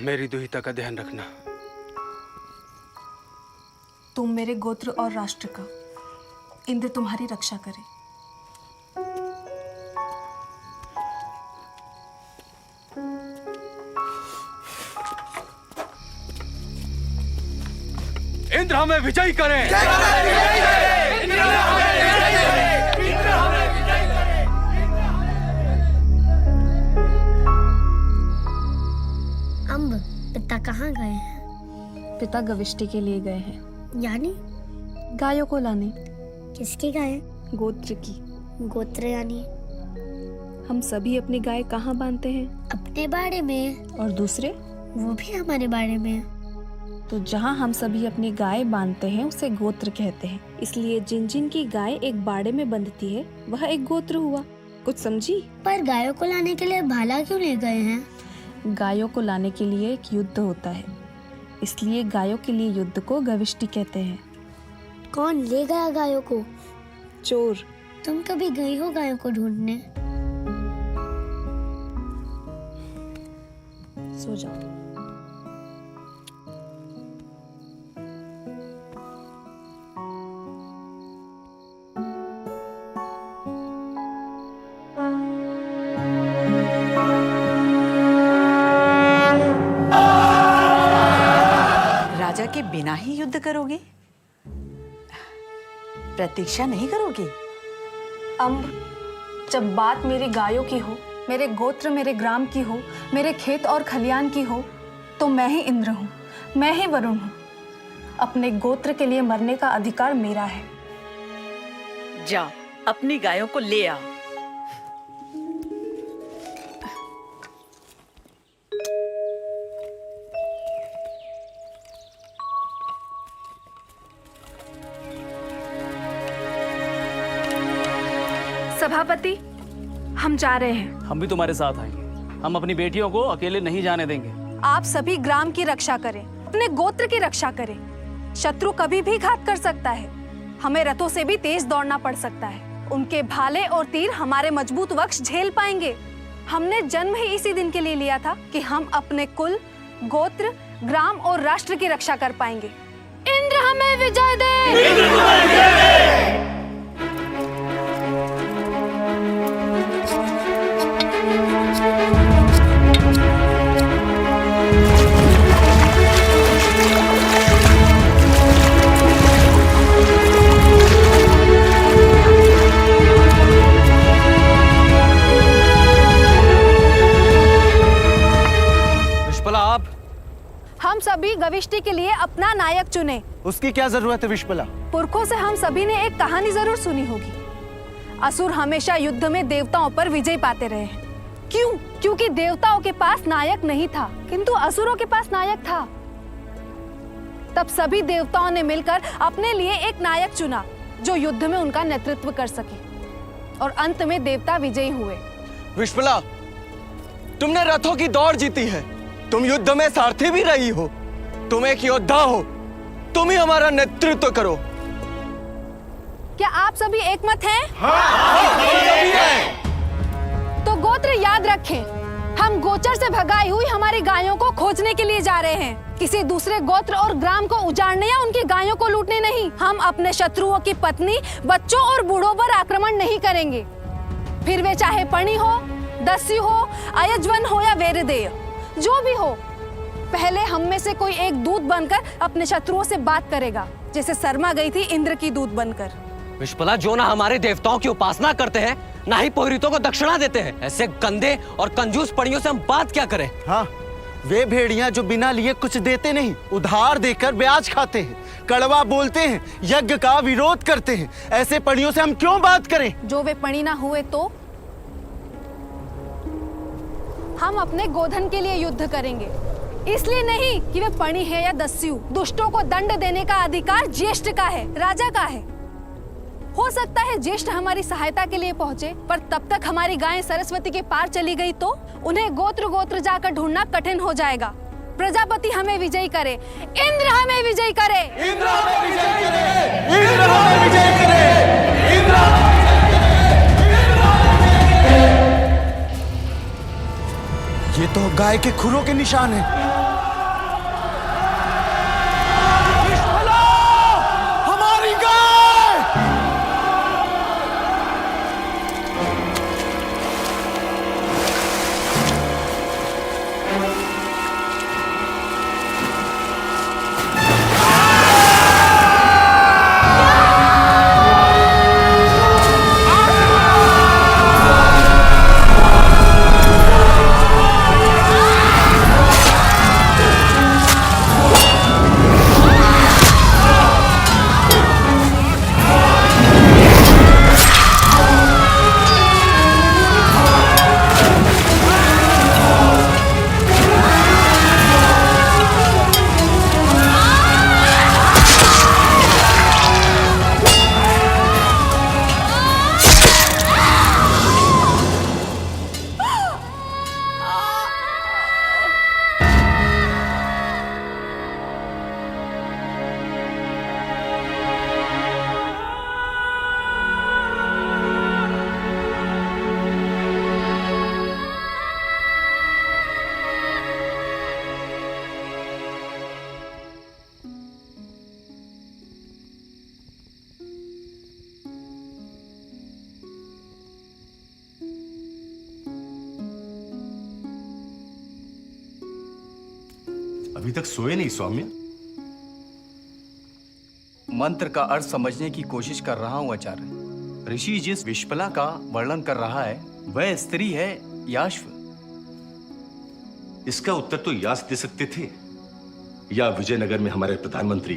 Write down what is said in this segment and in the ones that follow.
मेरी दुहिता का ध्यान रखना। तुम मेरे गोत्र और राष्ट्र का, इंद्र तुम्हारी रक्षा करे। इंद्र हमें विजयी करें। अम्ब, पिता कहाँ गए हैं? पिता गविष्टि के लिए गए हैं। यानी गायों को लाने। किसकी गाय? गोत्र की। गोत्र यानी हम सभी अपनी गाय कहाँ बांधते हैं? अपने बाड़े में। और दूसरे? वो भी हमारे बाड़े में। तो जहाँ हम सभी अपनी गाय बांधते हैं उसे गोत्र कहते हैं। इसलिए जिन जिन की गाय एक बाड़े में बंधती है वह एक गोत्र हुआ। कुछ समझी? पर गायों को लाने के लिए भाला क्यों ले गए हैं? गायों को लाने के लिए एक युद्ध होता है, इसलिए गायों के लिए युद्ध को गविष्टि कहते हैं। कौन ले गया गायों को? चोर। तुम कभी गई हो गायों को ढूंढने? सो जाओ। राजा के बिना ही युद्ध करोगे? प्रतीक्षा नहीं करोगे? अम्ब, जब बात मेरी गायों की हो, मेरे गोत्र मेरे ग्राम की हो, मेरे खेत और खलियान की हो, तो मैं ही इंद्र हूँ, मैं ही वरुण हूँ। अपने गोत्र के लिए मरने का अधिकार मेरा है। जा, अपनी गायों को ले आ। सभापति, हम जा रहे हैं। हम भी तुम्हारे साथ आएंगे। हम अपनी बेटियों को अकेले नहीं जाने देंगे। आप सभी ग्राम की रक्षा करें, अपने गोत्र की रक्षा करें। शत्रु कभी भी घात कर सकता है। हमें रथों से भी तेज दौड़ना पड़ सकता है। उनके भाले और तीर हमारे मजबूत वक्ष झेल पाएंगे। हमने जन्म ही इसी दिन के लिए लिया था कि हम अपने कुल, गोत्र, ग्राम और राष्ट्र की रक्षा कर पाएंगे। इंद्र हमें विजय दे। हम सभी गविष्टि के लिए अपना नायक चुने। उसकी क्या जरूरत है विश्पला? पुरखों से हम सभी ने एक कहानी जरूर सुनी होगी। असुर हमेशा युद्ध में देवताओं पर विजय पाते रहे हैं। क्यों? क्योंकि देवताओं के पास नायक नहीं था, किंतु असुरों के पास नायक था। तब सभी देवताओं ने मिलकर अपने लिए एक नायक चुना जो युद्ध में उनका नेतृत्व कर सके, और अंत में देवता विजयी हुए। विश्पला, तुमने रथों की दौड़ जीती है। तुम युद्ध में सारथी भी रही हो। तुम एक योद्धा हो। तुम ही हमारा नेतृत्व करो। क्या आप सभी एकमत हैं? तो गोत्र याद रखें। हम गोचर से भगाई हुई हमारी गायों को खोजने के लिए जा रहे हैं। किसी दूसरे गोत्र और ग्राम को उजाड़ने या उनकी गायों को लूटने नहीं। हम अपने शत्रुओं की पत्नी, बच्चों और बूढ़ों पर आक्रमण नहीं करेंगे, फिर वे चाहे पणी हो, दस्यु हो, अयजवन हो या वेरदेय, जो भी हो। पहले हम में से कोई एक दूत बनकर अपने शत्रुओं से बात करेगा, जैसे शर्मा गई थी इंद्र की दूत बनकर। विश्वला, जो ना हमारे देवताओं की उपासना करते हैं, ना ही पुरोहितों को दक्षिणा देते हैं, ऐसे गंदे और कंजूस पड़ियों से हम बात क्या करें? हाँ, वे भेड़ियां जो बिना लिए कुछ देते नहीं, उधार देकर ब्याज खाते हैं, कड़वा बोलते हैं, यज्ञ का विरोध करते हैं, ऐसे पड़ियों से हम क्यों बात करें? जो वे पणी ना हुए तो हम अपने गोधन के लिए युद्ध करेंगे, इसलिए नहीं कि वे पणी है या दस्यु। दुष्टों को दंड देने का अधिकार ज्येष्ठ का है, राजा का है। हो सकता है ज्येष्ठ हमारी सहायता के लिए पहुंचे, पर तब तक हमारी गायें सरस्वती के पार चली गई तो उन्हें गोत्र गोत्र जाकर ढूंढना कठिन हो जाएगा। प्रजापति हमें विजयी करे, इंद्र हमें विजयी करे, इंद्र हमें विजय करे, इंद्र हमें विजय करे, इंद्र ये तो गाय के खुरों के निशान हैं। हमारी गाय! अभी तक सोए नहीं स्वामी? मंत्र का अर्थ समझने की कोशिश कर रहा हूँ आचार्य। ऋषि जिस विश्पला का वर्णन कर रहा है वह स्त्री है याश्व। इसका उत्तर तो यास दे सकते थे, या विजयनगर में हमारे प्रधानमंत्री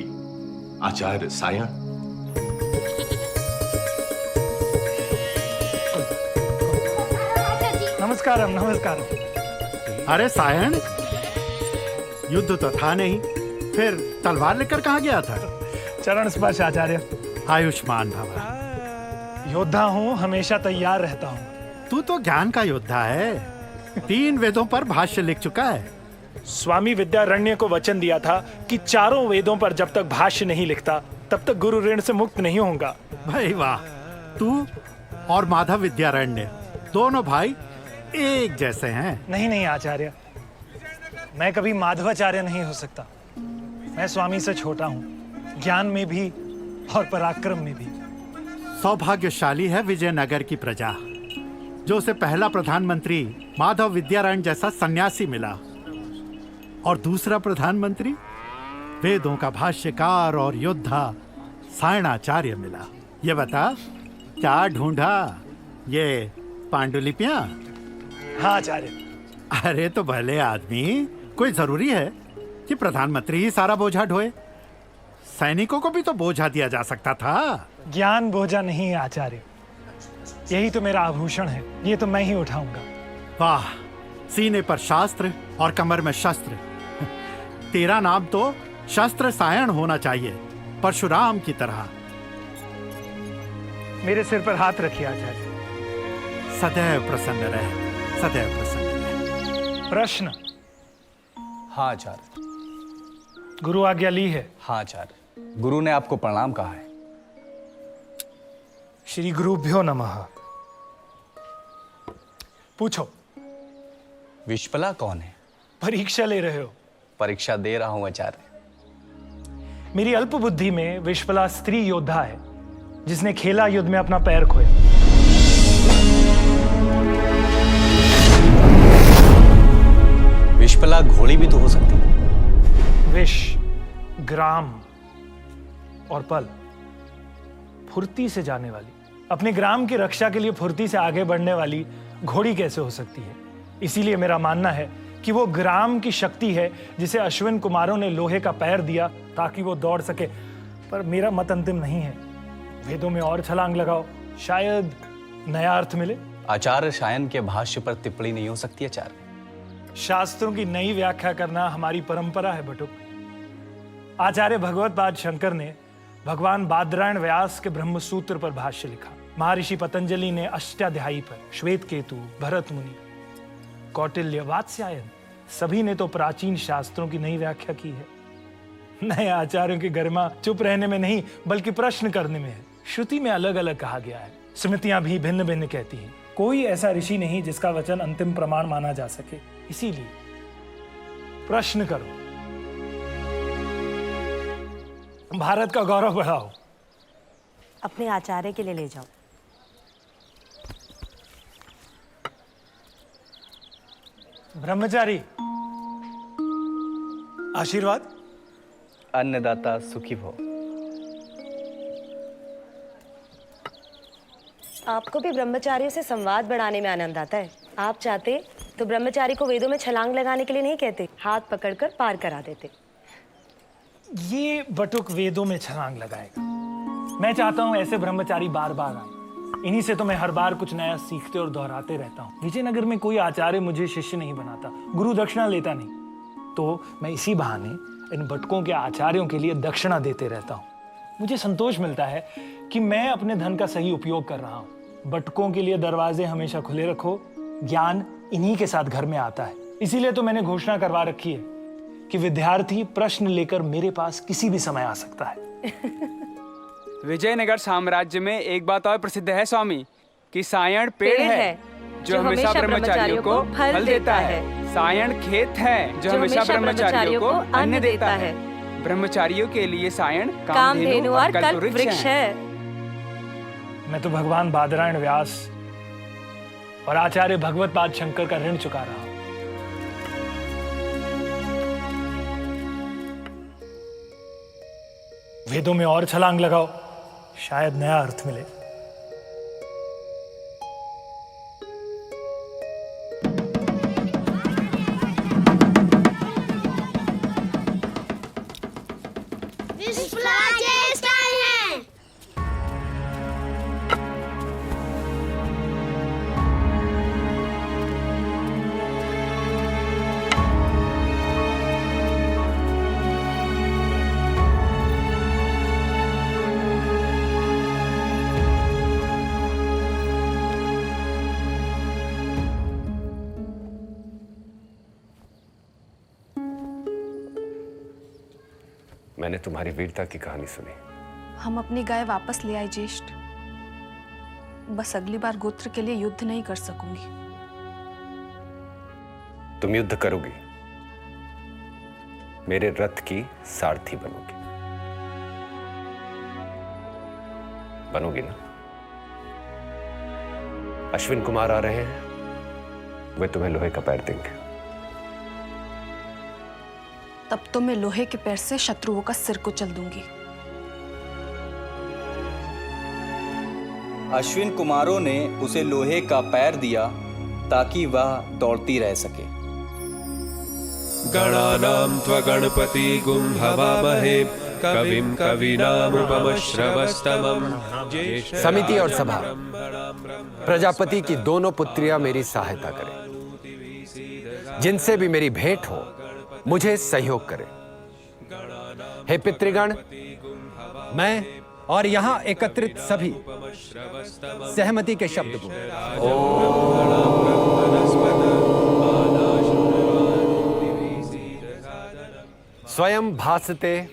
आचार्य सायण। नमस्कारम नमस्कारम। अरे सायण, युद्ध तो था नहीं, फिर तलवार लेकर कहाँ गया था? चरण स्पर्श आचार्य। आयुष्मान भवा। योद्धा हूँ, हमेशा तैयार रहता हूँ। तू तो ज्ञान का योद्धा है, 3 वेदों पर भाष्य लिख चुका है। स्वामी विद्यारण्य को वचन दिया था कि 4 वेदों पर जब तक भाष्य नहीं लिखता तब तक गुरु ऋण से मुक्त नहीं होऊंगा। भाई वाह, तू और माधव विद्यारण्य दोनों भाई एक जैसे हैं। नहीं नहीं आचार्य, मैं कभी माधवाचार्य नहीं हो सकता। मैं स्वामी से छोटा हूँ, ज्ञान में भी और पराक्रम में भी। सौभाग्यशाली है विजयनगर की प्रजा, जो उसे पहला प्रधानमंत्री माधव विद्यारण्य जैसा सन्यासी मिला, और दूसरा प्रधानमंत्री वेदों का भाष्यकार और योद्धा सायणाचार्य मिला। ये बता, क्या ढूंढा? ये पांडुलिपियां? हाँ आचार्य। अरे तो भले आदमी, कोई जरूरी है कि प्रधानमंत्री ही सारा बोझा ढोए? सैनिकों को भी तो बोझा दिया जा सकता था। ज्ञान बोझा नहीं है आचार्य, यही तो मेरा आभूषण है, ये तो मैं ही उठाऊंगा। वाह, सीने पर शास्त्र और कमर में शस्त्र। तेरा नाम तो शस्त्र सायण होना चाहिए, परशुराम की तरह। मेरे सिर पर हाथ रखिए आचार्य। सदैव प्रसन्न रहे, सदैव प्रसन्न रहे। प्रश्न? हाँ आचार्य। गुरु आज्ञा ली है? हाँ आचार्य। गुरु ने आपको प्रणाम कहा है। श्री गुरुभ्यो नमः। पूछो। विश्पला कौन है? परीक्षा ले रहे हो? परीक्षा दे रहा हूं आचार्य। मेरी अल्प बुद्धि में विश्पला स्त्री योद्धा है जिसने खेला युद्ध में अपना पैर खोया। विश्पला घोड़ी भी तो हो सकती है। विश, ग्राम और पल, फुर्ती से जाने वाली, अपने ग्राम की रक्षा के लिए फुर्ती से आगे बढ़ने वाली घोड़ी कैसे हो सकती है? इसीलिए मेरा मानना है कि वो ग्राम की शक्ति है जिसे अश्विन कुमारों ने लोहे का पैर दिया ताकि वो दौड़ सके। पर मेरा मत अंतिम नहीं है। वेदों में और छलांग लगाओ, शायद नया अर्थ मिले। आचार्य शायन के भाष्य पर टिप्पणी नहीं हो सकती आचार्य। शास्त्रों की नई व्याख्या करना हमारी परंपरा है बटुक। आचार्य भगवत पाद शंकर ने भगवान बादरायण व्यास के ब्रह्मसूत्र पर भाष्य लिखा। महर्षि पतंजलि ने अष्टाध्यायी पर, श्वेत केतु, भरत मुनि, कौटिल्य, वात्स्यायन, सभी ने तो प्राचीन शास्त्रों की नई व्याख्या की है। नए आचार्यों की गरिमा चुप रहने में नहीं बल्कि प्रश्न करने में है। श्रुति में अलग अलग कहा गया है, स्मृतियां भी भिन्न भिन्न कहती हैं। कोई ऐसा ऋषि नहीं जिसका वचन अंतिम प्रमाण माना जा सके। इसीलिए प्रश्न करो, भारत का गौरव बढ़ाओ। अपने आचार्य के लिए ले जाओ। ब्रह्मचारी, आशीर्वाद। अन्नदाता सुखी भव। आपको भी ब्रह्मचारियों से संवाद बढ़ाने में आनंद आता है। आप चाहते तो ब्रह्मचारी को वेदों में छलांग लगाने के लिए नहीं कहते, हाथ पकड़कर पार करा देते। ये बटुक वेदों में छलांग लगाएगा। मैं चाहता हूं ऐसे ब्रह्मचारी बार बार आए। इन्हीं से तो मैं हर बार कुछ नया सीखते और दोहराते रहता हूँ। विजयनगर में कोई आचार्य मुझे शिष्य नहीं बनाता, गुरु दक्षिणा लेता नहीं, तो मैं इसी बहाने इन बटकों के आचार्यों के लिए दक्षिणा देते रहता हूँ। मुझे संतोष मिलता है कि मैं अपने धन का सही उपयोग कर रहा हूँ। बटकों के लिए दरवाजे हमेशा खुले रखो, ज्ञान इन्हीं के साथ घर में आता है। इसीलिए तो मैंने घोषणा करवा रखी है कि विद्यार्थी प्रश्न लेकर मेरे पास किसी भी समय आ सकता है। विजयनगर साम्राज्य में एक बात और प्रसिद्ध है स्वामी, कि सायण पेड़ है जो हमेशा ब्रह्मचारियों को फल देता है। सायण खेत है जो हमेशा ब्रह्मचारियों को अन्न देता है। ब्रह्मचारियों के लिए सायण कामधेनु और कल्पवृक्ष है। मैं तो भगवान बादरायण व्यास और आचार्य भगवत पाद शंकर का ऋण चुका रहा हूं। वेदों में और छलांग लगाओ, शायद नया अर्थ मिले। मैंने तुम्हारी वीरता की कहानी सुनी। हम अपनी गाय वापस ले आए ज्येष्ठ। बस अगली बार गोत्र के लिए युद्ध नहीं कर सकूंगी। तुम युद्ध करोगी, मेरे रथ की सारथी बनोगी। बनोगी ना? अश्विन कुमार आ रहे हैं, वे तुम्हें लोहे का पैर देंगे। तब तो मैं लोहे के पैर से शत्रुओं का सिर को चल दूंगी। अश्विन कुमारों ने उसे लोहे का पैर दिया ताकि वह दौड़ती रह सके। गणानां त्वगणपति गुं हवामहे कविं कवीनामुपमश्रवस्तमं। समिति और सभा, प्रजापति की दोनों पुत्रियां मेरी सहायता करें। जिनसे भी मेरी भेंट हो मुझे सहयोग करें। हे पितृगण, मैं और यहाँ एकत्रित सभी सहमति के शब्द बोले। स्वयं भासते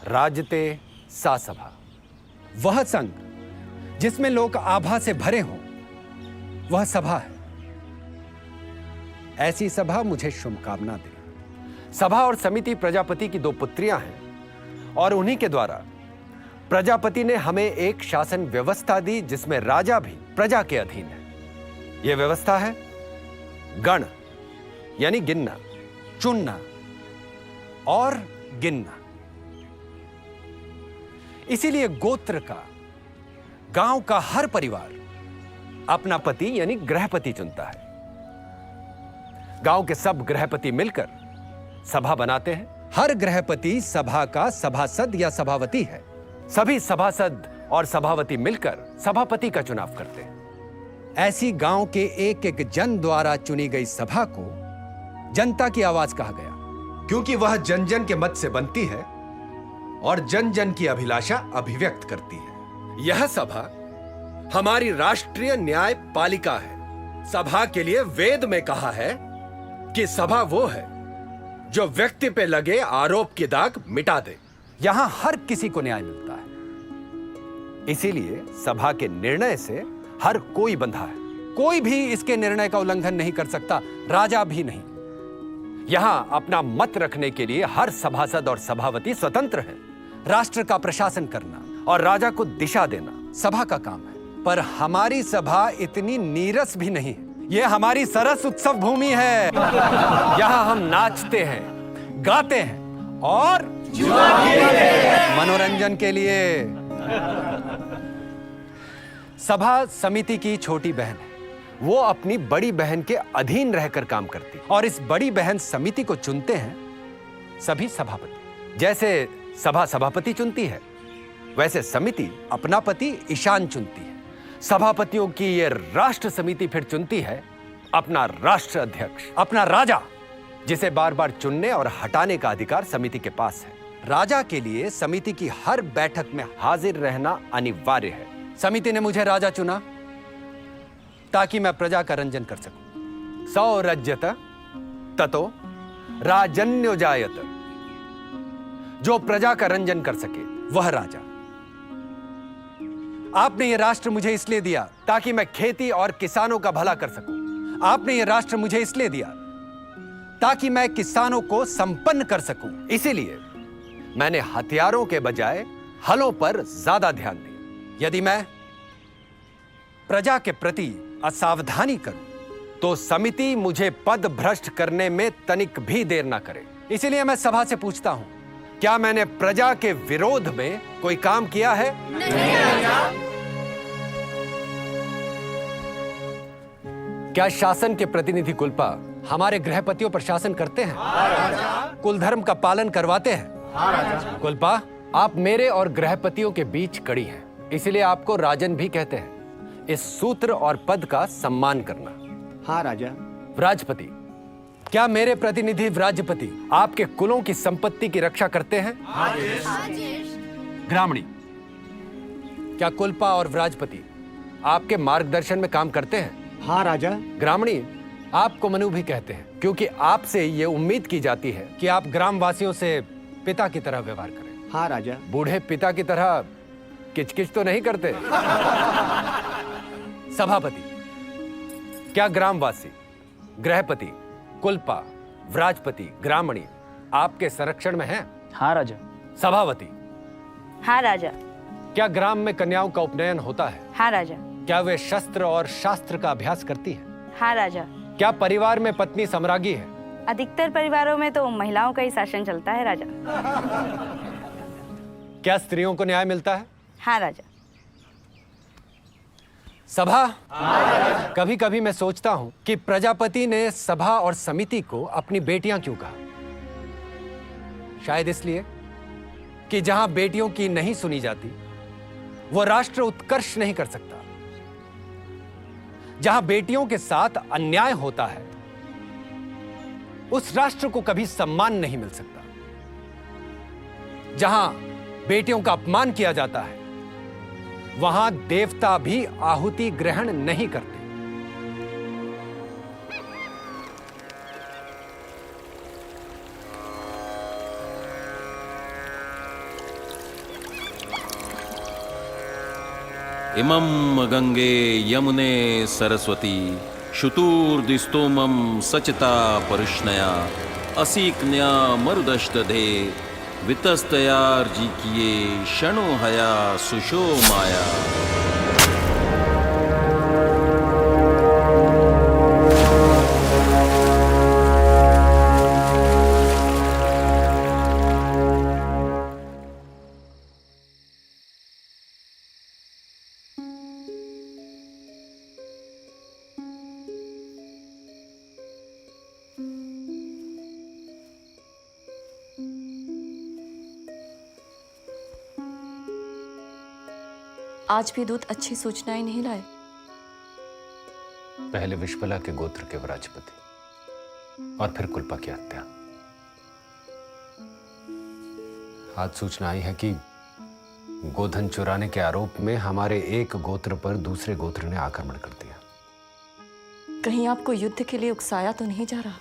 राजते सा सभा। वह संघ जिसमें लोग आभा से भरे हों, वह सभा है। ऐसी सभा मुझे शुभकामना दे। सभा और समिति प्रजापति की 2 पुत्रियां हैं और उन्हीं के द्वारा प्रजापति ने हमें एक शासन व्यवस्था दी जिसमें राजा भी प्रजा के अधीन है। यह व्यवस्था है गण यानी गिनना, चुनना और गिनना। इसीलिए गोत्र का, गांव का हर परिवार अपना पति यानी गृहपति चुनता है। गांव के सब गृहपति मिलकर सभा बनाते हैं। हर गृहपति सभा का सभासद या सभावती है। सभी सभासद और सभावती मिलकर सभापति का चुनाव करते हैं। ऐसी गांव के एक एक जन द्वारा चुनी गई सभा को जनता की आवाज कहा गया, क्योंकि वह जन जन के मत से बनती है और जन जन की अभिलाषा अभिव्यक्त करती है। यह सभा हमारी राष्ट्रीय न्याय पालिका है। सभा के लिए वेद में कहा है कि सभा वो है जो व्यक्ति पे लगे आरोप की दाग मिटा दे। यहां हर किसी को न्याय मिलता है। इसीलिए सभा के निर्णय से हर कोई बंधा है। कोई भी इसके निर्णय का उल्लंघन नहीं कर सकता, राजा भी नहीं। यहां अपना मत रखने के लिए हर सभासद और सभावती स्वतंत्र है। राष्ट्र का प्रशासन करना और राजा को दिशा देना सभा का काम है। पर हमारी सभा इतनी नीरस भी नहीं है। यह हमारी सरस उत्सव भूमि है। यहां हम नाचते हैं, गाते हैं और मनोरंजन के लिए। सभा समिति की छोटी बहन है। वो अपनी बड़ी बहन के अधीन रहकर काम करती है और इस बड़ी बहन समिति को चुनते हैं सभी सभापति। जैसे सभा सभापति चुनती है, वैसे समिति अपना पति ईशान चुनती है। सभापतियों की ये राष्ट्र समिति फिर चुनती है अपना राष्ट्र अध्यक्ष, अपना राजा, जिसे बार बार चुनने और हटाने का अधिकार समिति के पास है। राजा के लिए समिति की हर बैठक में हाजिर रहना अनिवार्य है। समिति ने मुझे राजा चुना ताकि मैं प्रजा का रंजन कर सकूं। सौरज्यत ततो राजन्यो जायत। जो प्रजा का रंजन कर सके वह राजा। आपने ये राष्ट्र मुझे इसलिए दिया ताकि मैं खेती और किसानों का भला कर सकूं। आपने ये राष्ट्र मुझे इसलिए दिया ताकि मैं किसानों को संपन्न कर सकूं। इसीलिए मैंने हथियारों के बजाय हलों पर ज्यादा ध्यान दिया। यदि मैं प्रजा के प्रति असावधानी करूं तो समिति मुझे पद भ्रष्ट करने में तनिक भी देर ना करे। इसीलिए मैं सभा से पूछता हूं, क्या मैंने प्रजा के विरोध में कोई काम किया है? नहीं। क्या शासन के प्रतिनिधि कुलपा हमारे गृहपतियों पर शासन करते हैं? कुल धर्म का पालन करवाते हैं? कुलपा, आप मेरे और गृहपतियों के बीच कड़ी हैं, इसलिए आपको राजन भी कहते हैं। इस सूत्र और पद का सम्मान करना। हाँ राजा। व्राजपति, क्या मेरे प्रतिनिधि व्राजपति आपके कुलों की संपत्ति की रक्षा करते हैं? ग्रामणी, क्या कुलपा और व्राजपति आपके मार्गदर्शन में काम करते हैं? हाँ राजा। ग्रामणी, आपको मनु भी कहते हैं क्योंकि आपसे ये उम्मीद की जाती है कि आप ग्रामवासियों से पिता की तरह व्यवहार करें। हाँ राजा। बूढ़े पिता की तरह किचकिच तो नहीं करते। सभापति, क्या ग्रामवासी, गृहपति, कुलपा, व्राजपति, ग्रामणी आपके संरक्षण में हैं? हाँ राजा। सभावती, हाँ राजा। क्या ग्राम में कन्याओं का उपनयन होता है? हाँ राजा। क्या वे शस्त्र और शास्त्र का अभ्यास करती है? हाँ राजा। क्या परिवार में पत्नी सम्राज्ञी है? अधिकतर परिवारों में तो महिलाओं का ही शासन चलता है राजा। क्या स्त्रियों को न्याय मिलता है? हाँ राजा। सभा, कभी कभी मैं सोचता हूं कि प्रजापति ने सभा और समिति को अपनी बेटियां क्यों कहा। शायद इसलिए कि जहां बेटियों की नहीं सुनी जाती वो राष्ट्र उत्कर्ष नहीं कर सकता। जहां बेटियों के साथ अन्याय होता है उस राष्ट्र को कभी सम्मान नहीं मिल सकता। जहां बेटियों का अपमान किया जाता है वहां देवता भी आहुति ग्रहण नहीं करते। इमं गंगे यमुने सरस्वती शुतूर्दिस्तोमं सचता परुष्णया असीक्न्या मरुदष्टधे वितस्तयार्जिकिये शणो हया सुशो माया। आज भी दूत अच्छी सूचनाएं नहीं लाए। पहले विश्पला के गोत्र के वराजपति और फिर कुल्पा की हत्या। आज सूचना आई है कि गोधन चुराने के आरोप में हमारे एक गोत्र पर दूसरे गोत्र ने आक्रमण कर दिया। कहीं आपको युद्ध के लिए उकसाया तो नहीं जा रहा?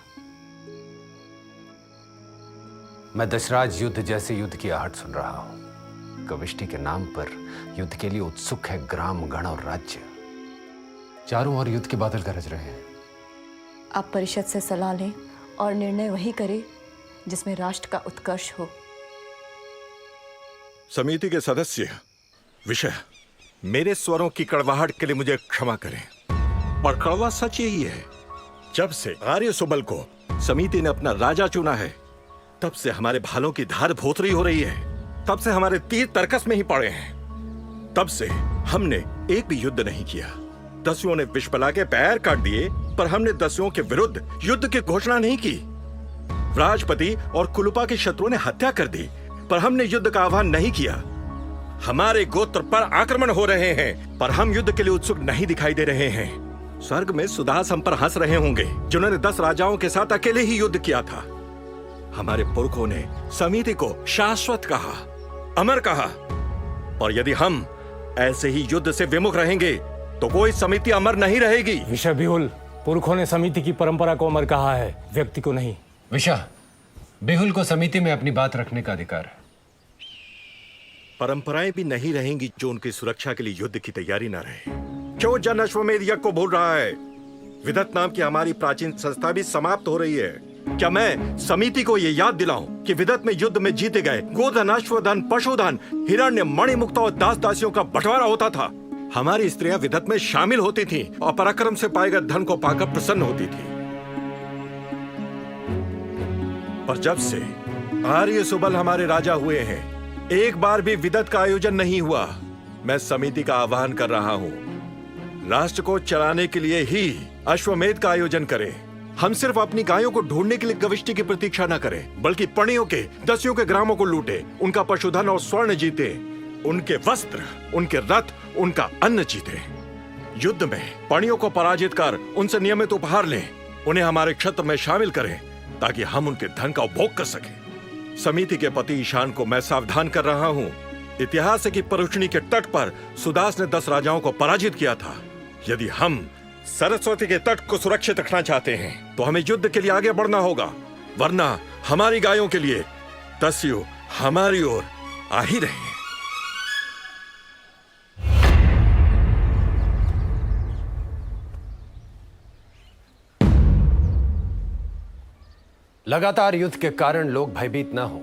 मैं दशराज युद्ध जैसे युद्ध की आहट सुन रहा हूं। कविष्टि के नाम पर युद्ध के लिए उत्सुक है ग्राम, गण और राज्य। चारों ओर युद्ध के बादल गरज रहे हैं। आप परिषद से सलाह लें और निर्णय वही करें जिसमें राष्ट्र का उत्कर्ष हो। समिति के सदस्य विषय, मेरे स्वरों की कड़वाहट के लिए मुझे क्षमा करें, पर कड़वा सच यही है, जब से आर्य सुबल को समिति ने अपना राजा चुना है, तब से हमारे भालों की धार भोतरी हो रही है, तब से हमारे तीर तर्कस में ही पड़े हैं, तब से हमने एक भी युद्ध नहीं किया। दस्युओं ने विश्पला के पैर काट दिए, पर हमने दस्युओं के विरुद्ध युद्ध की घोषणा नहीं की। राजपति और कुलुपा के शत्रुओं ने हत्या कर दी, पर हमने युद्ध का आह्वान नहीं किया। हमारे गोत्र पर आक्रमण हो रहे हैं, पर हम युद्ध के लिए उत्सुक नहीं दिखाई दे रहे हैं। स्वर्ग में सुदास हम पर हंस रहे होंगे, जिन्होंने 10 राजाओं के साथ अकेले ही युद्ध किया था। हमारे पुरखों ने समिति को शाश्वत कहा, अमर कहा, और यदि हम ऐसे ही युद्ध से विमुख रहेंगे तो कोई समिति अमर नहीं रहेगी। विषा बिहुल, पुरखों ने समिति की परंपरा को अमर कहा है, व्यक्ति को नहीं। विषा बिहुल को समिति में अपनी बात रखने का अधिकार है। परंपराएं भी नहीं रहेंगी जो उनकी सुरक्षा के लिए युद्ध की तैयारी न रहे। क्यों जन अश्वमेध यज्ञ को भूल रहा है? विदत नाम की हमारी प्राचीन संस्था भी समाप्त हो रही है। क्या मैं समिति को ये याद दिलाऊं कि विदत में युद्ध में जीते गए गोधन, अश्वधन, पशुधन, हिरण्य, मणिमुक्ता और दास दासियों का बंटवारा होता था। हमारी स्त्रियां विदत में शामिल होती थीं और पराक्रम से पाए गए धन को पाकर प्रसन्न होती थी। पर जब से आर्य सुबल हमारे राजा हुए हैं, एक बार भी विदत का आयोजन नहीं हुआ। मैं समिति का आह्वान कर रहा हूं, राष्ट्र को चलाने के लिए ही अश्वमेध का आयोजन करें। हम सिर्फ अपनी गायों को ढूंढने के लिए गविष्टि की प्रतीक्षा न करें, बल्कि पणियों के, दस्युओं के ग्रामों को लूटे, उनका पशुधन और स्वर्ण जीते, उनके वस्त्र, उनके रथ, उनका अन्न जीते। युद्ध में पणियों को पराजित कर उनसे नियमित उपहार लें, उन्हें हमारे क्षेत्र में शामिल करें, ताकि हम उनके धन का उपभोग कर सकें। समिति के पति ईशान को मैं सावधान कर रहा हूं। इतिहास है कि परुष्णी के तट पर सुदास ने 10 राजाओं को पराजित किया था। यदि हम सरस्वती के तट को सुरक्षित रखना चाहते हैं तो हमें युद्ध के लिए आगे बढ़ना होगा, वरना हमारी गायों के लिए दस्यु हमारी ओर आ ही रहे हैं। लगातार युद्ध के कारण लोग भयभीत न हो,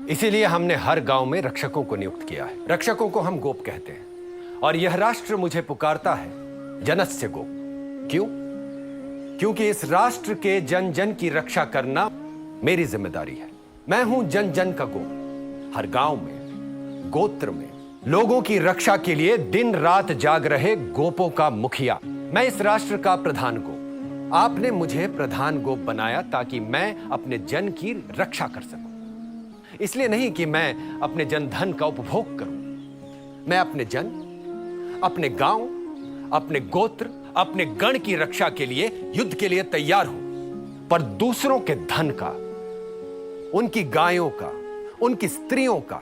इसीलिए हमने हर गांव में रक्षकों को नियुक्त किया है। रक्षकों को हम गोप कहते हैं, और यह राष्ट्र मुझे पुकारता है जनस्य गोप। क्यों? क्योंकि इस राष्ट्र के जन जन की रक्षा करना मेरी जिम्मेदारी है। मैं हूं जन जन का गोप। हर गांव में, गोत्र में लोगों की रक्षा के लिए दिन रात जाग रहे गोपों का मुखिया। मैं इस राष्ट्र का प्रधान गोप। आपने मुझे प्रधान गोप बनाया ताकि मैं अपने जन की रक्षा कर सकूं, इसलिए नहीं कि मैं अपने जन धन का उपभोग करूं। मैं अपने जन, अपने गांव, अपने गोत्र, अपने गण की रक्षा के लिए युद्ध के लिए तैयार हूं, पर दूसरों के धन का, उनकी गायों का, उनकी स्त्रियों का,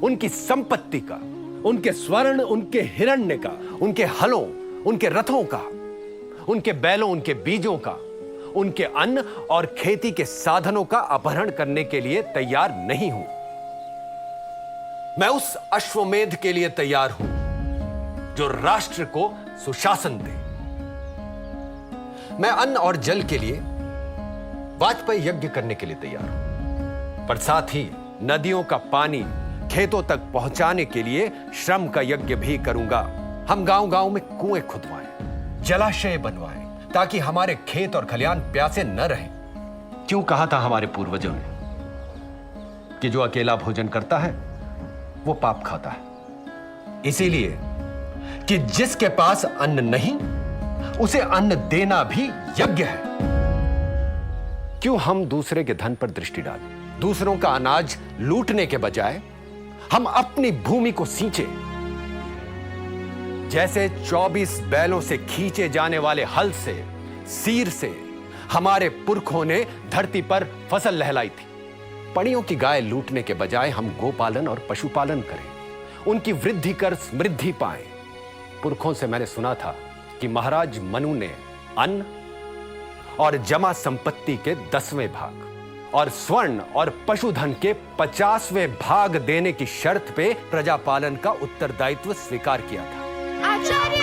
उनकी संपत्ति का, उनके स्वर्ण, उनके हिरण्य का, उनके हलों, उनके रथों का, उनके बैलों, उनके बीजों का, उनके अन्न और खेती के साधनों का अपहरण करने के लिए तैयार नहीं हूं। मैं उस अश्वमेध के लिए तैयार हूं जो राष्ट्र को सुशासन दे। मैं अन्न और जल के लिए वाजपेयी यज्ञ करने के लिए तैयार हूं, पर साथ ही नदियों का पानी खेतों तक पहुंचाने के लिए श्रम का यज्ञ भी करूंगा। हम गांव-गांव में कुएं खुदवाएं, जलाशय बनवाएं, ताकि हमारे खेत और खलिहान प्यासे न रहें। क्यों कहा था हमारे पूर्वजों ने कि जो अकेला भोजन करता है वो पाप खाता है। इसीलिए कि जिसके पास अन्न नहीं उसे अन्न देना भी यज्ञ है। क्यों हम दूसरे के धन पर दृष्टि डालें? दूसरों का अनाज लूटने के बजाय हम अपनी भूमि को सींचे। जैसे 24 बैलों से खींचे जाने वाले हल से, सीर से हमारे पुरखों ने धरती पर फसल लहलाई थी। पड़ियों की गाय लूटने के बजाय हम गोपालन और पशुपालन करें, उनकी वृद्धि कर समृद्धि पाएं। पुरखों से मैंने सुना था कि महाराज मनु ने अन्न और जमा संपत्ति के 10वें भाग और स्वर्ण और पशुधन के 50वें भाग देने की शर्त पे प्रजापालन का उत्तरदायित्व स्वीकार किया था। आचार्य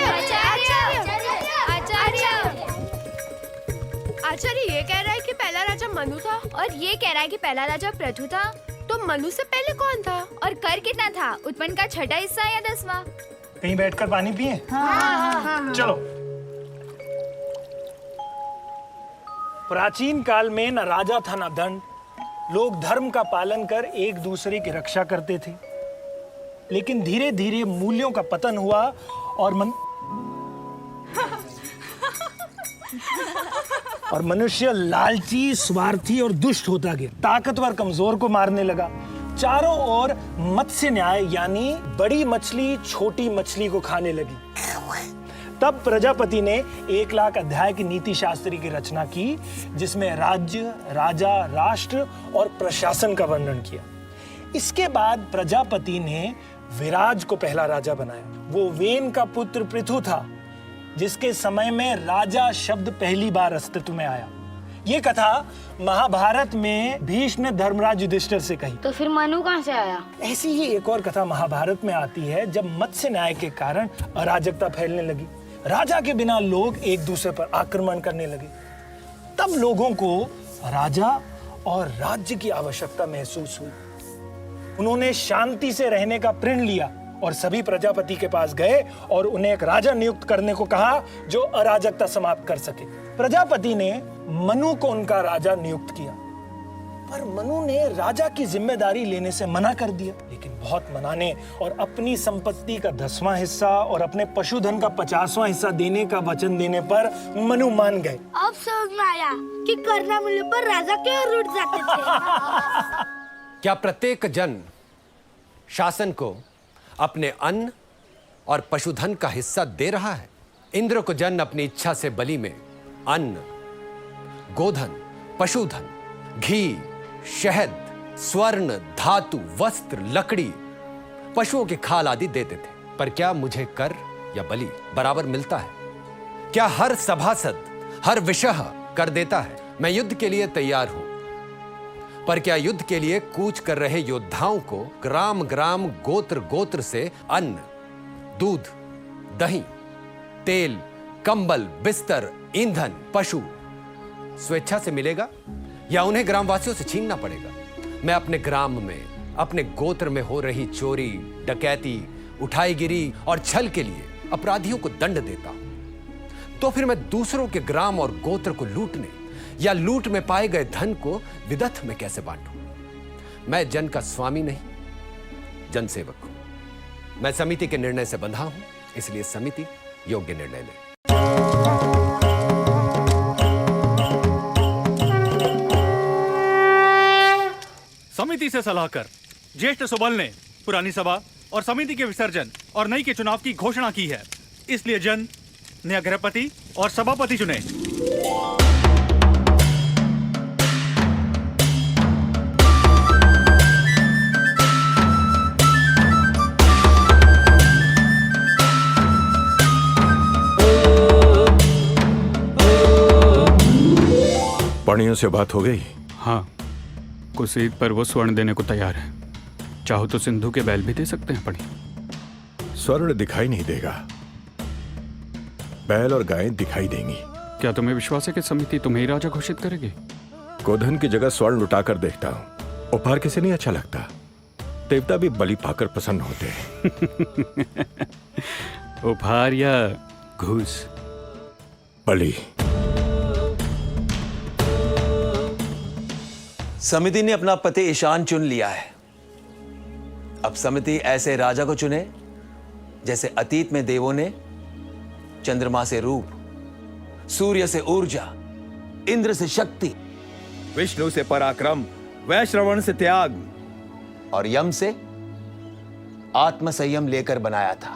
ये कह रहा है कि पहला राजा मनु था और ये कह रहा है कि पहला राजा पृथु था। तो मनु से पहले कौन था और कर कितना था? उत्पन्न का छठा हिस्सा या 10वां? कहीं बैठकर पानी पिए? हाँ। चलो। प्राचीन काल में न राजा था न दंड। लोग धर्म का पालन कर एक दूसरे की रक्षा करते थे, लेकिन धीरे धीरे मूल्यों का पतन हुआ और मनुष्य लालची, स्वार्थी और दुष्ट होता गया। ताकतवर कमजोर को मारने लगा। चारों ओर मत्स्य न्याय यानी बड़ी मछली छोटी मछली को खाने लगी। तब प्रजापति ने 1 लाख अध्याय की नीति शास्त्र की रचना की, जिसमें राज्य, राजा, राष्ट्र और प्रशासन का वर्णन किया। इसके बाद प्रजापति ने विराज को पहला राजा बनाया। वो वेन का पुत्र पृथु था, जिसके समय में राजा शब्द पहली बार अस्तित्व में आया। ये कथा महाभारत में भीष्म ने धर्मराज युधिष्ठिर से कही। तो फिर मनु कहाँ से आया? ऐसी ही एक और कथा महाभारत में आती है, जब मत्स्य न्याय के कारण अराजकता फैलने लगी। राजा के बिना लोग एक दूसरे पर आक्रमण करने लगे। तब लोगों को राजा और राज्य की आवश्यकता महसूस हुई। उन्होंने शांति से रहने का प्रण लिया और सभी प्रजापति के पास गए और उन्हें एक राजा नियुक्त करने को कहा जो अराजकता समाप्त कर सके। प्रजापति ने मनु को उनका राजा नियुक्त किया, पर मनु ने राजा की जिम्मेदारी लेने से मना कर दिया। लेकिन बहुत मनाने और अपनी संपत्ति का 10वां हिस्सा और अपने पशुधन का 50वां हिस्सा देने का वचन देने पर मनु मान गए। अब समझ में आया कि करना मिलने पर राजा क्यों रूठ जाते थे। क्या प्रत्येक जन शासन को अपने अन्न और पशुधन का हिस्सा दे रहा है? इंद्र को जन अपनी इच्छा से बलि में अन्न, गोधन, पशुधन, घी, शहद, स्वर्ण, धातु, वस्त्र, लकड़ी, पशुओं की खाल आदि देते थे। पर क्या मुझे कर या बलि बराबर मिलता है? क्या हर सभासद, हर विषह कर देता है? मैं युद्ध के लिए तैयार हूं, पर क्या युद्ध के लिए कूच कर रहे योद्धाओं को ग्राम ग्राम, गोत्र गोत्र से अन्न, दूध, दही, तेल, कंबल, बिस्तर, ईंधन, पशु स्वेच्छा से मिलेगा या उन्हें ग्रामवासियों से छीनना पड़ेगा? मैं अपने ग्राम में, अपने गोत्र में हो रही चोरी, डकैती, उठाईगिरी और छल के लिए अपराधियों को दंड देता हूं, तो फिर मैं दूसरों के ग्राम और गोत्र को लूटने या लूट में पाए गए धन को विदथ में कैसे बांटूं? मैं जन का स्वामी नहीं, जनसेवक हूं। मैं समिति के निर्णय से बंधा हूं, इसलिए समिति योग्य निर्णय ले। समिति से सलाह कर ज्येष्ठ सुबल ने पुरानी सभा और समिति के विसर्जन और नई के चुनाव की घोषणा की है। इसलिए जन नया गृहपति और सभापति चुने। पणियों से बात हो गई? हाँ, कुसीद पर वो स्वर्ण देने को तैयार है। चाहो तो सिंधु के बैल भी दे सकते हैं पड़ी। स्वर्ण दिखाई नहीं देगा, बैल और गायें दिखाई देंगी। क्या तुम्हें विश्वास है कि समिति तुम्हें ही राजा घोषित करेगी? गोधन की जगह स्वर्ण लुटाकर देखता हूँ। उपहार किसे नहीं अच्छा लगता। देवता भी बलि पाकर प्रसन्न होते हैं। उपहार या घूस? बलि। समिति ने अपना पति ईशान चुन लिया है। अब समिति ऐसे राजा को चुने जैसे अतीत में देवों ने चंद्रमा से रूप, सूर्य से ऊर्जा, इंद्र से शक्ति, विष्णु से पराक्रम, वैश्रवण से त्याग और यम से आत्म संयम लेकर बनाया था।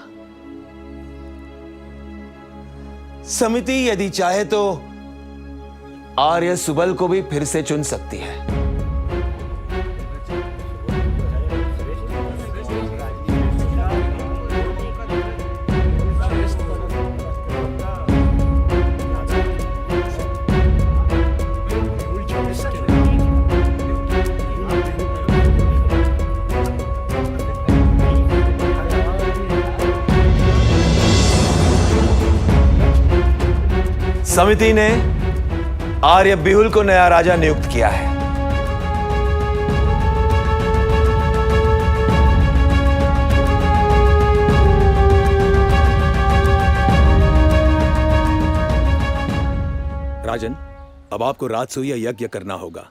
समिति यदि चाहे तो आर्य सुबल को भी फिर से चुन सकती है। समिति ने आर्य बिहुल को नया राजा नियुक्त किया है। राजन, अब आपको राजसूय यज्ञ करना होगा।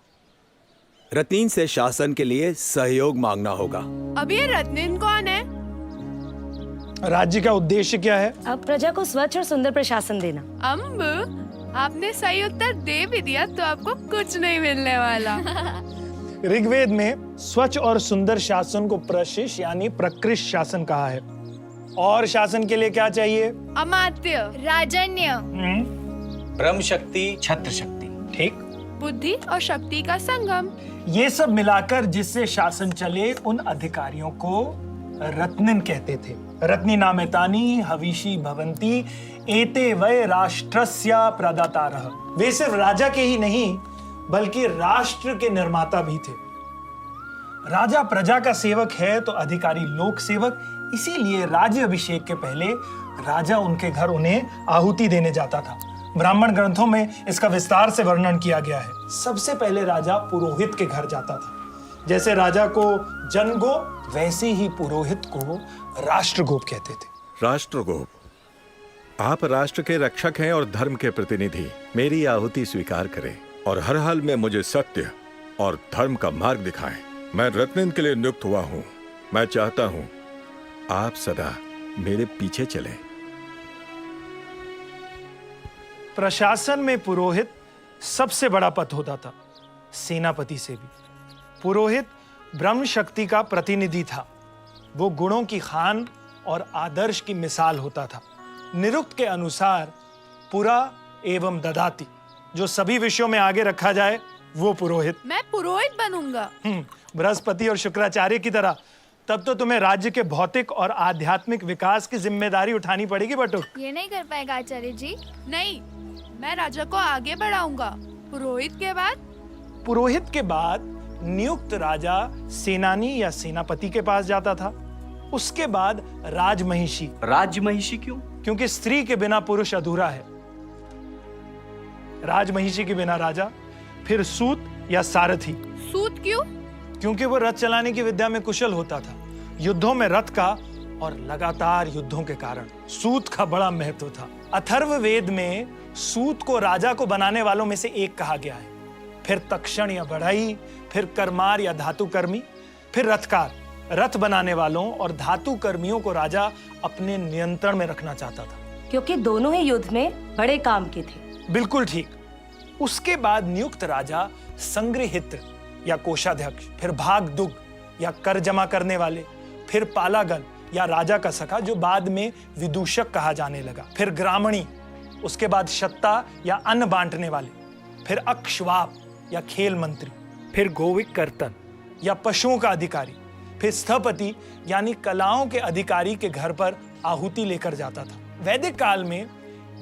रत्नीन से शासन के लिए सहयोग मांगना होगा। अब ये रत्नीन कौन है? राज्य का उद्देश्य क्या है? अब प्रजा को स्वच्छ और सुंदर प्रशासन देना। अम्ब, आपने सही उत्तर दे भी दिया तो आपको कुछ नहीं मिलने वाला। ऋग्वेद में स्वच्छ और सुंदर शासन को प्रशिष यानी प्रकृष्ट शासन कहा है। और शासन के लिए क्या चाहिए? अमात्य, राजन्य, ब्रह्म शक्ति, छत्र शक्ति। ठीक। बुद्धि और शक्ति का संगम। ये सब मिलाकर जिससे शासन चले उन अधिकारियों को रत्निन कहते थे। रत्नी नामेतानी हविषी भवंती एते वै राष्ट्रस्य प्रदातारः। वे सिर्फ राजा के ही नहीं बल्कि राष्ट्र के निर्माता भी थे। राजा प्रजा का सेवक है तो अधिकारी लोक सेवक, इसीलिए राज्य अभिषेक के पहले राजा उनके घर उन्हें आहुति देने जाता था। ब्राह्मण ग्रंथों में इसका विस्तार से वर्णन किया गया है। सबसे पहले राजा पुरोहित के घर जाता था। जैसे राजा को जनगोप वैसे ही पुरोहित को राष्ट्रगोप कहते थे। राष्ट्रगोप, आप राष्ट्र के रक्षक हैं और धर्म के प्रतिनिधि। मेरी आहुति स्वीकार करें और हर हाल में मुझे सत्य और धर्म का मार्ग दिखाएं। मैं रत्निन के लिए नियुक्त हुआ हूं। मैं चाहता हूं आप सदा मेरे पीछे चलें। प्रशासन में पुरोहित सबसे बड़ा पद होता था, सेनापति से भी। पुरोहित ब्रह्म शक्ति का प्रतिनिधि था। वो गुणों की खान और आदर्श की मिसाल होता था। निरुक्त के अनुसार पुरा एवं ददाति, जो सभी विषयों में आगे रखा जाए वो पुरोहित। मैं पुरोहित बनूंगा। बृहस्पति और शुक्राचार्य की तरह। तब तो तुम्हें राज्य के भौतिक और आध्यात्मिक विकास की जिम्मेदारी उठानी पड़ेगी बटुक। ये नहीं कर पाएगा आचार्य जी। नहीं, मैं राजा को आगे बढ़ाऊंगा। पुरोहित के बाद? पुरोहित के बाद नियुक्त राजा सेनानी या सेनापति के पास जाता था। उसके बाद राजमहिषी। राजमहिषी क्यों? क्योंकि स्त्री के बिना पुरुष अधूरा है। राजमहिषी के बिना राजा। फिर सूत या सारथी। सूत क्यों? क्योंकि वो रथ चलाने की विद्या में कुशल होता था। युद्धों में रथ का और लगातार युद्धों के कारण सूत का बड़ा महत्व था। अथर्ववेद में सूत को राजा को बनाने वालों में से एक कहा गया है। फिर तक्षण या बढ़ई, फिर करमार या धातु कर्मी, फिर रथकार। रथ बनाने वालों और धातु कर्मियों को राजा अपने नियंत्रण में रखना चाहता था, क्योंकि दोनों ही युद्ध में बड़े काम के थे। बिल्कुल ठीक। उसके बाद नियुक्त राजा संग्रहित्र या कोषाध्यक्ष, फिर भागदुग या कर जमा करने वाले, फिर पालागन या राजा का सखा जो बाद में विदूषक कहा जाने लगा, फिर ग्रामणी, उसके बाद शत्ता या अन्न बांटने वाले, फिर अक्षवाप या खेल मंत्री, फिर गोविक कर्तन या पशुओं का अधिकारी, फिर स्थपति यानी कलाओं के अधिकारी के घर पर आहुति लेकर जाता था। वैदिक काल में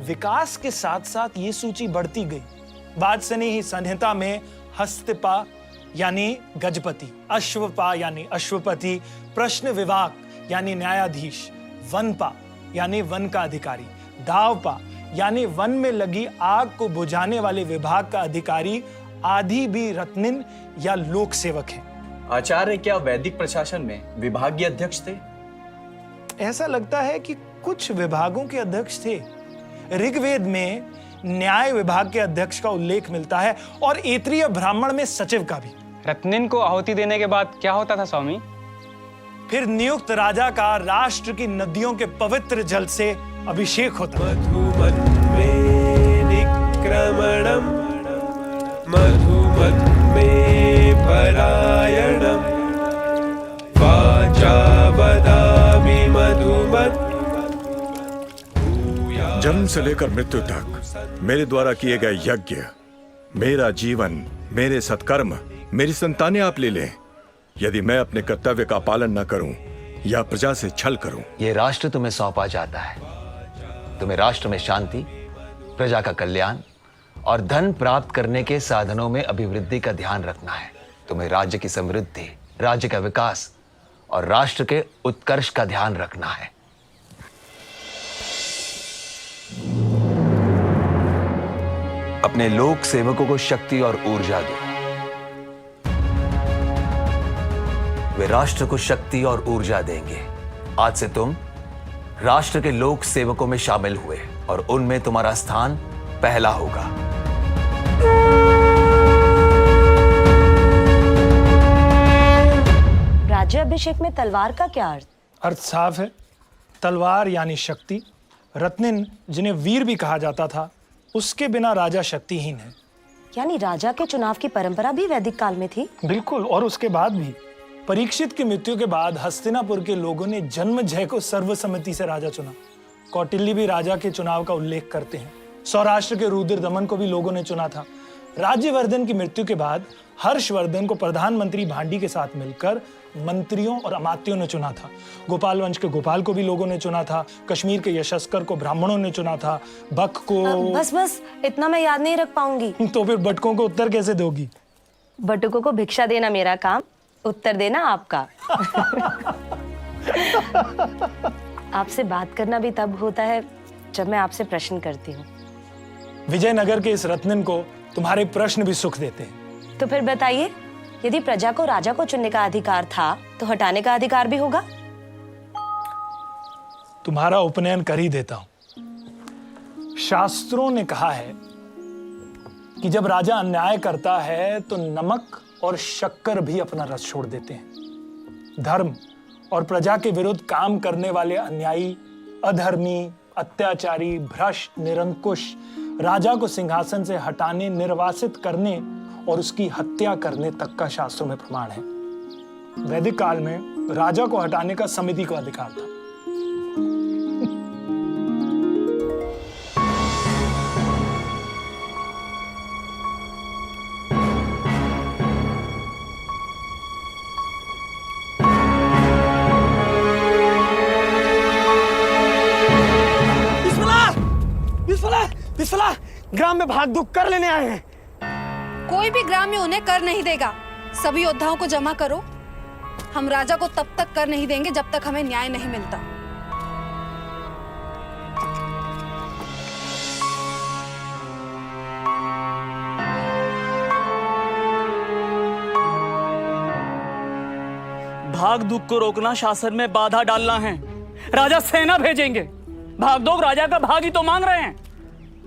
विकास के साथ साथ ये सूची बढ़ती गई। बाद से नहीं संहिता में हस्तपा यानी गजपति, अश्वपा यानी अश्वपति, प्रश्न विभाग यानी न्यायाधीश, वनपा यानी वन का अधिकारी, दावपा यानी वन में लगी आग को बुझाने वाले विभाग का अधिकारी आदि भी रत्निन या लोक सेवक हैं। आचार्य क्या वैदिक प्रशासन में विभागीय अध्यक्ष थे? ऐसा लगता है कि कुछ विभागों के अध्यक्ष थे। ऋग्वेद में न्याय विभाग के अध्यक्ष का उल्लेख मिलता है और ऐत्रीय ब्राह्मण में सचिव का भी। रत्निन को आहुति देने के बाद क्या होता था स्वामी? फिर नियुक्त राजा का राष्ट्र की नदियों के पवित्र जल से अभिषेक होता है। जन्म से लेकर मृत्यु तक मेरे द्वारा किए गए यज्ञ, मेरा जीवन, मेरे सत्कर्म, मेरी संतानें आप ले लें। यदि मैं अपने कर्तव्य का पालन न करूं या प्रजा से छल करूं, यह राष्ट्र तुम्हें सौंपा जाता है। तुम्हें राष्ट्र में शांति, प्रजा का कल्याण और धन प्राप्त करने के साधनों में अभिवृद्धि का ध्यान रखना है। तुम्हें राज्य की समृद्धि, राज्य का विकास और राष्ट्र के उत्कर्ष का ध्यान रखना है। अपने लोक सेवकों को शक्ति और ऊर्जा दो। वे राष्ट्र को शक्ति और ऊर्जा देंगे। आज से तुम राष्ट्र के लोक सेवकों में शामिल हुए और उनमें तुम्हारा स्थान पहला होगा। राज्याभिषेक में तलवार का क्या अर्थ? अर्थ साफ है, तलवार यानी शक्ति। रत्निन, जिन्हें वीर भी कहा जाता था, उसके बिना राजा शक्तिहीन है। यानी राजा के चुनाव की परंपरा भी वैदिक काल में थी? बिल्कुल, और उसके बाद भी। परीक्षित की मृत्यु के बाद हस्तिनापुर के लोगों ने जन्मजय को सर्वसम्मति से राजा चुना। कौटिल्य भी राजा के चुनाव का उल्लेख करते हैं। सौराष्ट्र के रुद्रदमन को भी लोगों ने चुना था। राज्यवर्धन की मृत्यु के बाद हर्षवर्धन को प्रधानमंत्री भांडी के साथ मिलकर मंत्रियों और अमात्यों ने चुना था। गोपाल वंश के गोपाल को भी लोगों ने चुना था। कश्मीर के यशस्कर को ब्राह्मणों ने चुना था। बक को बस इतना मैं याद नहीं रख पाऊंगी। तो फिर बटकों को उत्तर कैसे दोगी? बटुकों को भिक्षा देना मेरा काम, उत्तर देना आपका। आपसे बात करना भी तब होता है जब मैं आपसे प्रश्न करती हूँ। विजयनगर के इस रत्निन को तुम्हारे प्रश्न भी सुख देते हैं। तो फिर बताइए, यदि प्रजा को राजा को चुनने का अधिकार था तो हटाने का अधिकार भी होगा? तुम्हारा उपनयन कर ही देता हूं। शास्त्रों ने कहा है कि जब राजा अन्याय करता है तो नमक और शक्कर भी अपना रस छोड़ देते हैं। धर्म और प्रजा के विरुद्ध काम करने वाले अन्यायी, अधर्मी, अत्याचारी, भ्रष्ट, निरंकुश राजा को सिंहासन से हटाने, निर्वासित करने और उसकी हत्या करने तक का शास्त्रों में प्रमाण है। वैदिक काल में राजा को हटाने का समिति को अधिकार था। बिस्मिल्लाह, ग्राम में भाग दुख कर लेने आए हैं। कोई भी ग्राम्य उन्हें कर नहीं देगा। सभी योद्धाओं को जमा करो। हम राजा को तब तक कर नहीं देंगे जब तक हमें न्याय नहीं मिलता। भाग दुख को रोकना, शासन में बाधा डालना है। राजा सेना भेजेंगे। भाग दो, राजा का भाग ही तो मांग रहे हैं।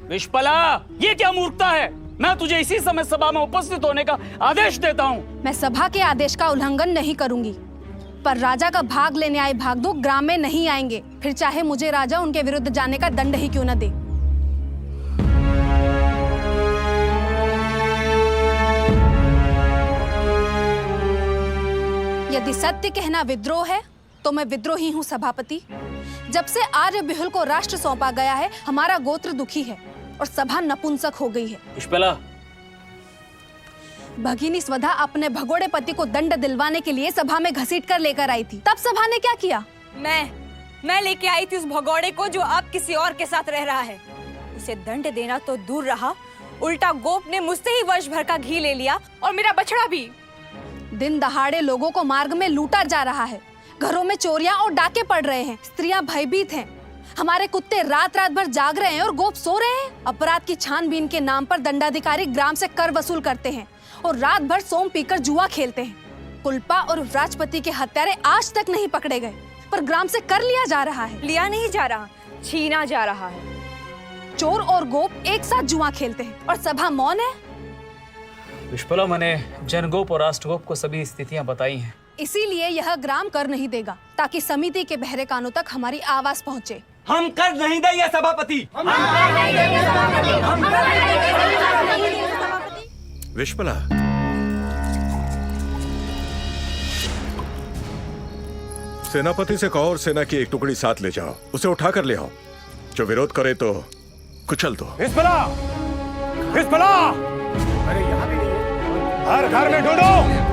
विश्पला, ये क्या मूर्खता है? मैं तुझे इसी समय सभा में उपस्थित होने का आदेश देता हूँ। मैं सभा के आदेश का उल्लंघन नहीं करूंगी, पर राजा का भाग लेने आए भागदो ग्राम में नहीं आएंगे, फिर चाहे मुझे राजा उनके विरुद्ध जाने का दंड ही क्यों न दे। यदि सत्य कहना विद्रोह है तो मैं विद्रोही हूँ सभापति। जब से आर्य बिहुल को राष्ट्र सौंपा गया है, हमारा गोत्र दुखी है और सभा नपुंसक हो गई है। पुष्पला, भगिनी स्वधा अपने भगोड़े पति को दंड दिलवाने के लिए सभा में घसीट कर लेकर आई थी। तब सभा ने क्या किया? मैं लेके आई थी उस भगोड़े को जो अब किसी और के साथ रह रहा है। उसे दंड देना तो दूर रहा, उल्टा गोप ने मुझसे ही वर्ष भर का घी ले लिया और मेरा बछड़ा भी। दिन दहाड़े लोगों को मार्ग में लूटा जा रहा है। घरों में चोरियां और डाके पड़ रहे हैं। स्त्रियां भयभीत हैं। हमारे कुत्ते रात रात भर जाग रहे हैं और गोप सो रहे हैं। अपराध की छानबीन के नाम पर दंडाधिकारी ग्राम से कर वसूल करते हैं और रात भर सोम पीकर जुआ खेलते हैं। कुल्पा और राजपति के हत्यारे आज तक नहीं पकड़े गए, पर ग्राम से कर लिया जा रहा है। लिया नहीं जा रहा, छीना जा रहा है। चोर और गोप एक साथ जुआ खेलते हैं और सभा मौन है। विश्वला, मैंने जनगोप और राष्ट्रगोप को सभी स्थितियां बताई हैं। इसीलिए यह ग्राम कर नहीं देगा, ताकि समिति के बहरे कानों तक हमारी आवाज पहुंचे। हम कर नहीं देंगे सभापति। विश्वला, सेनापति से कहो और सेना की एक टुकड़ी साथ ले जाओ, उसे उठा कर ले आओ। जो विरोध करे तो कुचल दो। विश्वला! विश्वला! अरे यहाँ भी नहीं है। हर घर में ढूंढो।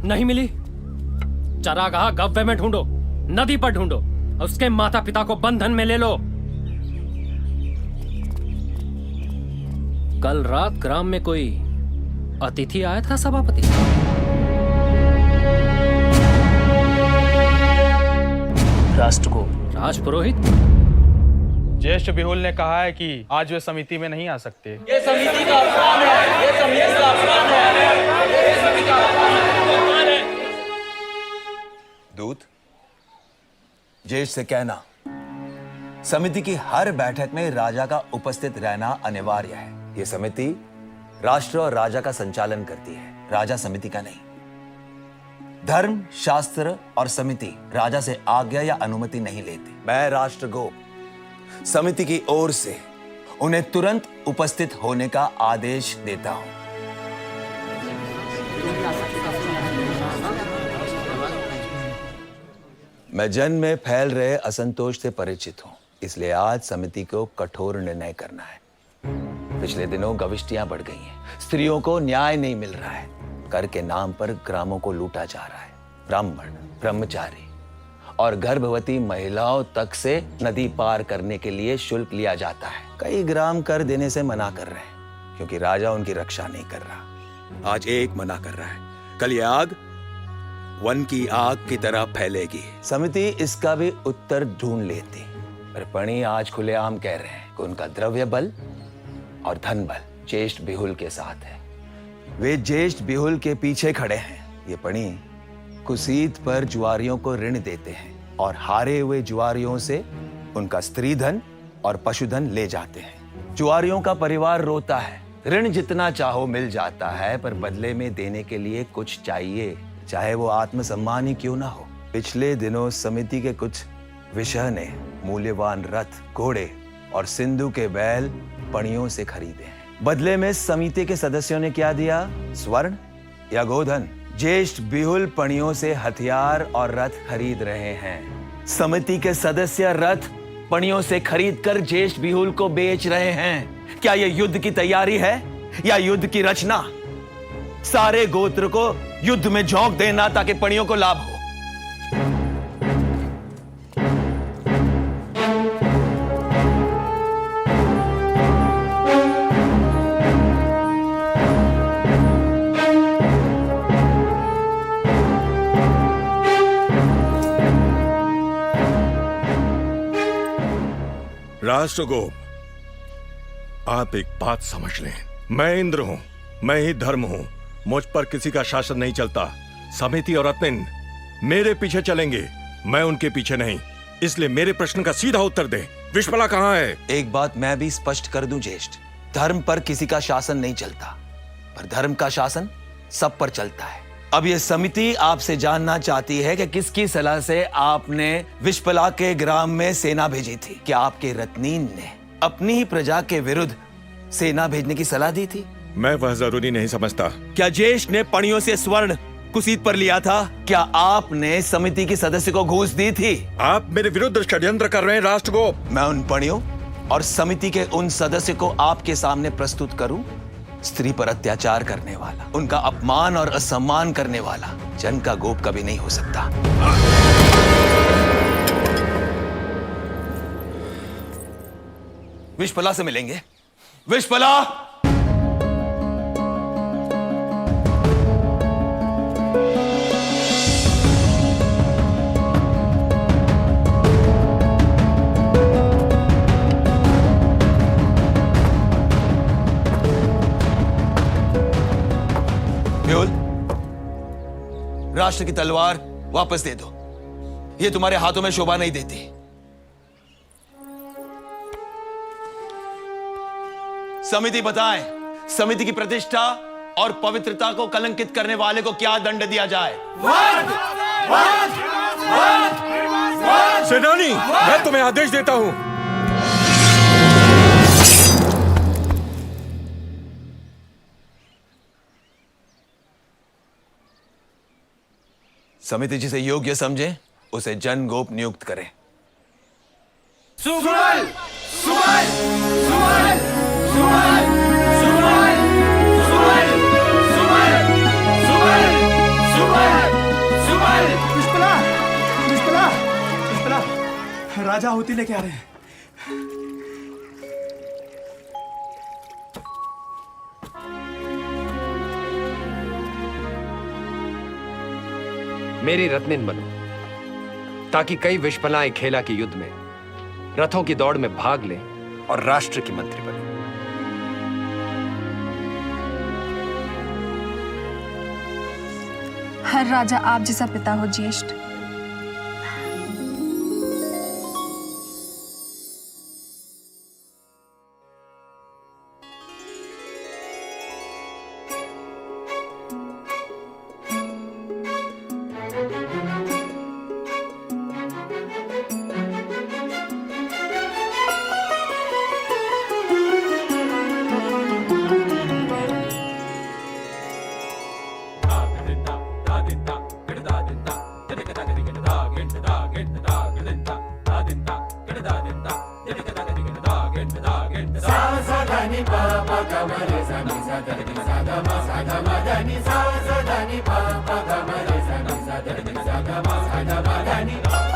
नहीं मिली। चरागाह गव्वे में ढूंढो, नदी पर ढूंढो, उसके माता पिता को बंधन में ले लो। कल रात ग्राम में कोई अतिथि आया था सभापति? राष्ट्रगोप। राजपुरोहित? ज्येष्ठ बिहुल ने कहा है कि आज वे समिति में नहीं आ सकते। ये समिति का अपमान है, ये समिति का अपमान है, ये समिति का अपमान है। दूत, ज्येष्ठ से कहना, समिति की हर बैठक में राजा का उपस्थित रहना अनिवार्य है। ये समिति राष्ट्र और राजा का संचालन करती है, राजा समिति का नहीं। धर्म, शास्त्र और समिति राजा से आज्ञा या अनुमति नहीं लेती। मैं राष्ट्रगोप समिति की ओर से उन्हें तुरंत उपस्थित होने का आदेश देता हूं। मैं जन में फैल रहे असंतोष से परिचित हूं, इसलिए आज समिति को कठोर निर्णय करना है। पिछले दिनों गविष्टियां बढ़ गई हैं, स्त्रियों को न्याय नहीं मिल रहा है, कर के नाम पर ग्रामों को लूटा जा रहा है। ब्राह्मण, ब्रह्मचारी और गर्भवती महिलाओं तक से नदी पार करने के लिए शुल्क लिया जाता है। कई ग्राम कर देने से मना कर रहे हैं क्योंकि राजा उनकी रक्षा नहीं कर रहा। आज एक मना कर रहा है, कल ये आग वन की आग की तरह फैलेगी। समिति इसका भी उत्तर ढूंढ लेती, पर पणी आज खुलेआम कह रहे हैं कि उनका द्रव्य बल और धन बल ज्येष्ठ बिहुल के साथ है। वे ज्येष्ठ बिहुल के पीछे खड़े हैं। ये पणी कुसीत पर जुआरियों को ऋण देते हैं और हारे हुए जुआरियों से उनका स्त्री धन और पशुधन ले जाते हैं। जुआरियों का परिवार रोता है, ऋण जितना चाहो मिल जाता है, पर बदले में देने के लिए कुछ चाहिए, चाहे वो आत्मसम्मान ही क्यों ना हो। पिछले दिनों समिति के कुछ विषय ने मूल्यवान रथ, घोड़े और सिंधु के बैल पणियों से खरीदे हैं। बदले में समिति के सदस्यों ने क्या दिया? स्वर्ण या गोधन? ज्येष्ठ बिहुल पणियों से हथियार और रथ खरीद रहे हैं। समिति के सदस्य रथ पणियों से खरीदकर ज्येष्ठ बिहुल को बेच रहे हैं। क्या यह युद्ध की तैयारी है या युद्ध की रचना? सारे गोत्र को युद्ध में झोंक देना ताकि पणियों को लाभ हो। राष्ट्रगोप, आप एक बात समझ लें, मैं इंद्र हूं, मैं ही धर्म हूं, मुझ पर किसी का शासन नहीं चलता। समिति और रत्न मेरे पीछे चलेंगे, मैं उनके पीछे नहीं। इसलिए मेरे प्रश्न का सीधा उत्तर दे, विश्वला कहां है? एक बात मैं भी स्पष्ट कर दूं ज्येष्ठ, धर्म पर किसी का शासन नहीं चलता, पर धर्म का शासन सब पर चलता है। अब यह समिति आपसे जानना चाहती है कि किसकी सलाह से आपने विश्वला के ग्राम में सेना भेजी थी। क्या आपके रत्नीन ने अपनी ही प्रजा के विरुद्ध सेना भेजने की सलाह दी थी? मैं वह जरूरी नहीं समझता। क्या ज्येष्ठ ने पणियों से स्वर्ण कुसीत पर लिया था? क्या आपने समिति की सदस्य को घूस दी थी? आप मेरे विरुद्ध षड्यंत्र कर रहे हैं राष्ट्रगोप। मैं उन पणियों और समिति के उन सदस्य को आपके सामने प्रस्तुत करूं? स्त्री पर अत्याचार करने वाला, उनका अपमान और असम्मान करने वाला जन का गोप कभी नहीं हो सकता। विश्वला से मिलेंगे। विश्वला! राष्ट्र की तलवार वापस दे दो। ये तुम्हारे हाथों में शोभा नहीं देती। समिति बताएं, समिति की प्रतिष्ठा और पवित्रता को कलंकित करने वाले को क्या दंड दिया जाए? सेनानी, मैं तुम्हें आदेश देता हूं। समिति जिसे योग्य समझे उसे जन गोप नियुक्त करे। सुबल! सुबल! सुबल! सुबल! सुबल! सुबल! सुबल! सुबल! सुबल! सुबल! पुष्पला! पुष्पला! पुष्पला! राजा होती लेके आ रहे हैं। मेरी रत्निन बनो, ताकि कई विश्पलाएं खेला के युद्ध में रथों की दौड़ में भाग लें और राष्ट्र की मंत्री बने। हर राजा आप जैसा पिता हो ज्येष्ठ। Sa